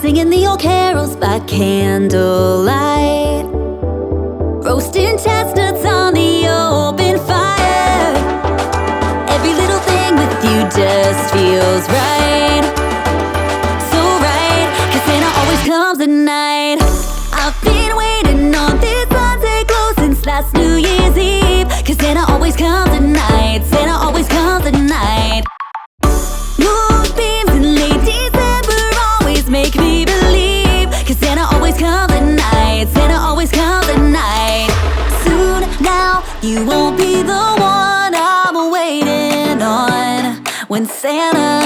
singing the old carols by candlelight, roasting chestnuts on the open fire. Every little thing with you just feels right, so right, 'cause Santa always comes at night. I've been waiting on this Sunday glow since last New Year's Eve, 'cause Santa always comes at night, Santa always comes at night. Moonbeams in late December always make me believe, 'cause Santa always comes at night, Santa always comes at night. Soon now you won't be the one I'm waiting on, when Santa